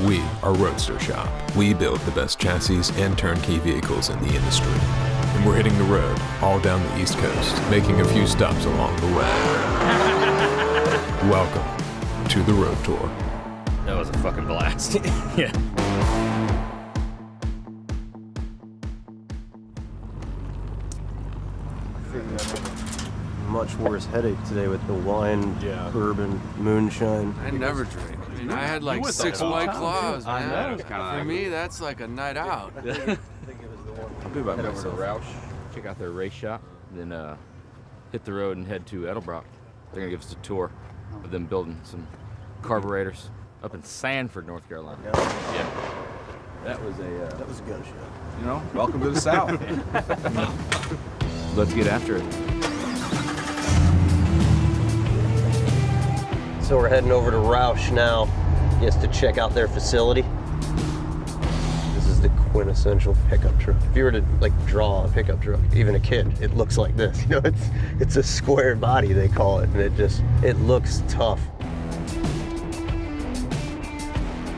We are Roadster Shop. We build the best chassis and turnkey vehicles in the industry. And we're hitting the road all down the East Coast, making a few stops along the way. Welcome to the Road Tour. That was a fucking blast. Yeah. Much worse headache today with the wine, bourbon, moonshine. I never drink. I mean, I had like 6 White Claws, man. I know. For me, that's like a night out. I'll be about over to Roush, check out their race shop, then hit the road and head to Edelbrock. They're gonna give us a tour of them building some carburetors up in Sanford, North Carolina. Yeah. That was a gun show. You know, welcome to the South. Let's get after it. So we're heading over to Roush now, just to check out their facility. This is the quintessential pickup truck. If you were to like draw a pickup truck, even a kid, it looks like this. You know, it's a square body, they call it, and it looks tough.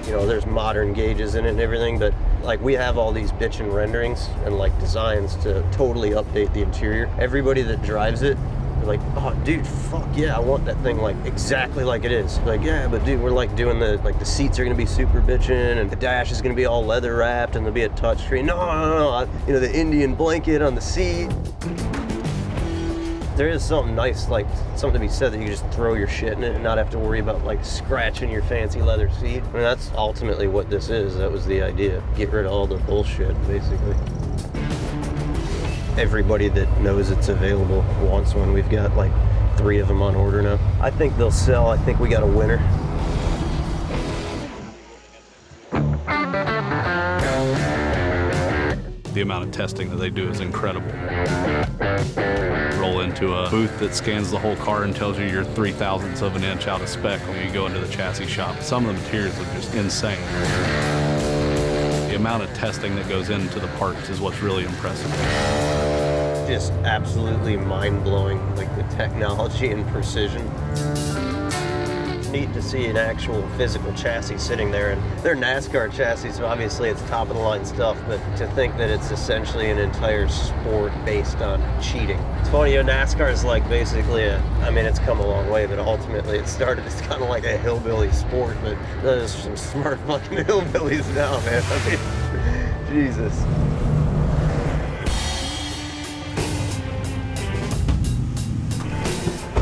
You know, there's modern gauges in it and everything, but like we have all these bitchin' renderings and like designs to totally update the interior. Everybody that drives it, they're like, oh dude, fuck yeah, I want that thing like exactly like it is. Like, yeah, but dude, we're like doing the seats are gonna be super bitchin' and the dash is gonna be all leather wrapped and there'll be a touchscreen. No, you know, the Indian blanket on the seat. There is something nice, like something to be said that you just throw your shit in it and not have to worry about like scratching your fancy leather seat. I mean, that's ultimately what this is. That was the idea. Get rid of all the bullshit, basically. Everybody that knows it's available wants one. We've got like 3 of them on order now. I think they'll sell. I think we got a winner. The amount of testing that they do is incredible. Roll into a booth that scans the whole car and tells you you're 0.003 of an inch out of spec when you go into the chassis shop. Some of the materials are just insane. The amount of testing that goes into the parts is what's really impressive. Just absolutely mind-blowing, like the technology and precision. Neat to see an actual physical chassis sitting there, and they're NASCAR chassis, so obviously it's top of the line stuff, but to think that it's essentially an entire sport based on cheating. It's funny, you know, NASCAR is like basically it's come a long way, but ultimately it started as kind of like a hillbilly sport, but there's some smart fucking hillbillies now, man. I mean, Jesus.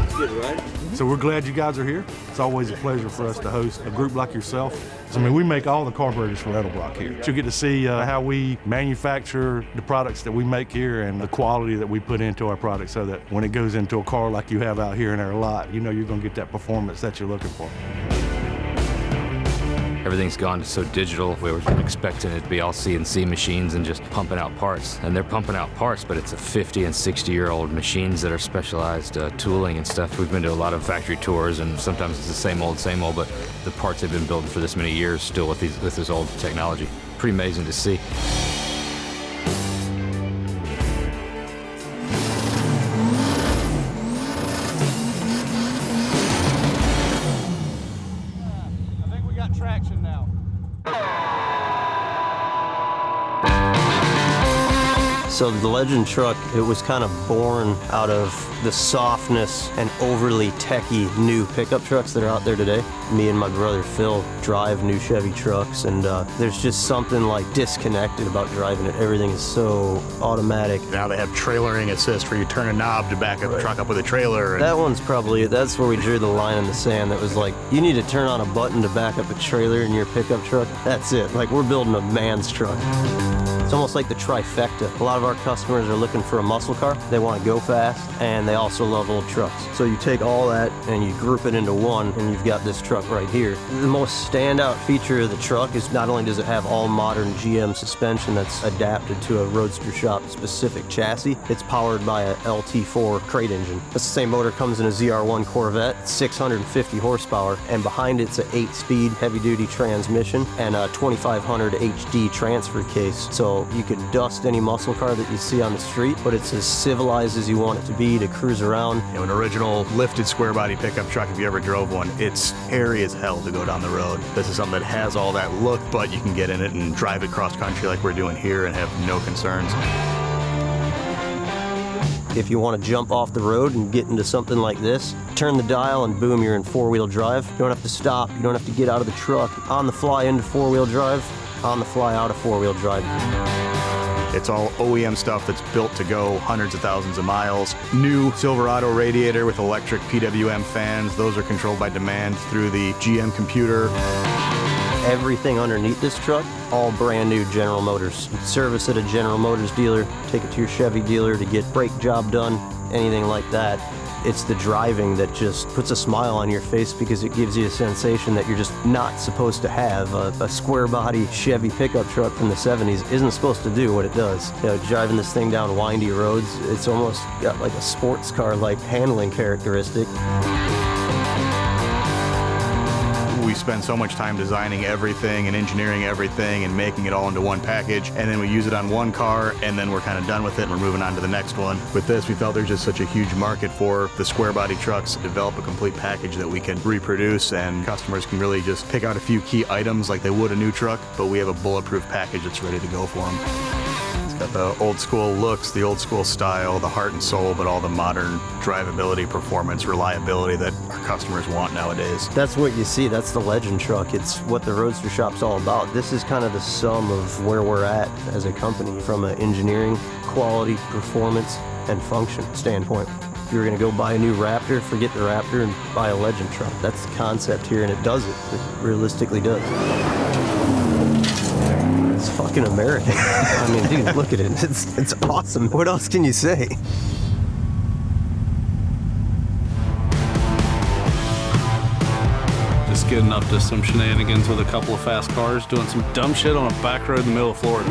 It's good, right? So we're glad you guys are here. It's always a pleasure for us to host a group like yourself. I mean, we make all the carburetors for Edelbrock here. You'll get to see how we manufacture the products that we make here and the quality that we put into our products so that when it goes into a car like you have out here in our lot, you know you're gonna get that performance that you're looking for. Everything's gone so digital. We were expecting it to be all CNC machines and just pumping out parts. And they're pumping out parts, but it's a 50 and 60-year-old machines that are specialized tooling and stuff. We've been to a lot of factory tours, and sometimes it's the same old, but the parts they've been building for this many years still with this old technology. Pretty amazing to see. Traction now. So the Legend truck, it was kind of born out of the softness and overly techy new pickup trucks that are out there today. Me and my brother Phil drive new Chevy trucks, and there's just something like disconnected about driving it. Everything is so automatic. Now they have trailering assist where you turn a knob to back up the truck up with a trailer. That one's probably, that's where we drew the line in the sand. That was like, you need to turn on a button to back up a trailer in your pickup truck. That's it. Like, we're building a man's truck. It's almost like the trifecta. A lot of our customers are looking for a muscle car. They want to go fast, and they also love old trucks. So you take all that and you group it into one, and you've got this truck right here. The most standout feature of the truck is not only does it have all modern GM suspension that's adapted to a Roadster Shop specific chassis, it's powered by a LT4 crate engine. That's the same motor comes in a ZR1 Corvette, 650 horsepower, and behind it's an 8-speed heavy-duty transmission and a 2500 HD transfer case. So So you could dust any muscle car that you see on the street, but it's as civilized as you want it to be to cruise around. You know, an original lifted square body pickup truck, if you ever drove one, it's hairy as hell to go down the road. This is something that has all that look, but you can get in it and drive it cross country like we're doing here and have no concerns. If you want to jump off the road and get into something like this, turn the dial and boom, you're in four-wheel drive. You don't have to stop, you don't have to get out of the truck. On the fly into four-wheel drive, on the fly out of four-wheel drive. It's all OEM stuff that's built to go hundreds of thousands of miles. New Silverado radiator with electric PWM fans. Those are controlled by demand through the GM computer. Everything underneath this truck, all brand new General Motors. Service at a General Motors dealer, take it to your Chevy dealer to get brake job done, anything like that. It's the driving that just puts a smile on your face because it gives you a sensation that you're just not supposed to have. A square body Chevy pickup truck from the 70s isn't supposed to do what it does. You know, driving this thing down windy roads, it's almost got like a sports car-like handling characteristic. We spend so much time designing everything and engineering everything and making it all into one package, and then we use it on one car, and then we're kind of done with it and we're moving on to the next one. With this, we felt there's just such a huge market for the square body trucks to develop a complete package that we can reproduce, and customers can really just pick out a few key items like they would a new truck, but we have a bulletproof package that's ready to go for them. Got the old school looks, the old school style, the heart and soul, but all the modern drivability, performance, reliability that our customers want nowadays. That's what you see, that's the legend truck. It's what the Roadster Shop's all about. This is kind of the sum of where we're at as a company from an engineering, quality, performance, and function standpoint. If you're gonna go buy a new Raptor, forget the Raptor and buy a legend truck. That's the concept here, and it does it. It realistically does. It's fucking American. I mean, dude, look at it. It's awesome. What else can you say? Just getting up to some shenanigans with a couple of fast cars, doing some dumb shit on a back road in the middle of Florida.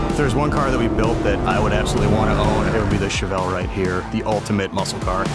If there's one car that we built that I would absolutely want to own, it would be the Chevelle right here, the ultimate muscle car.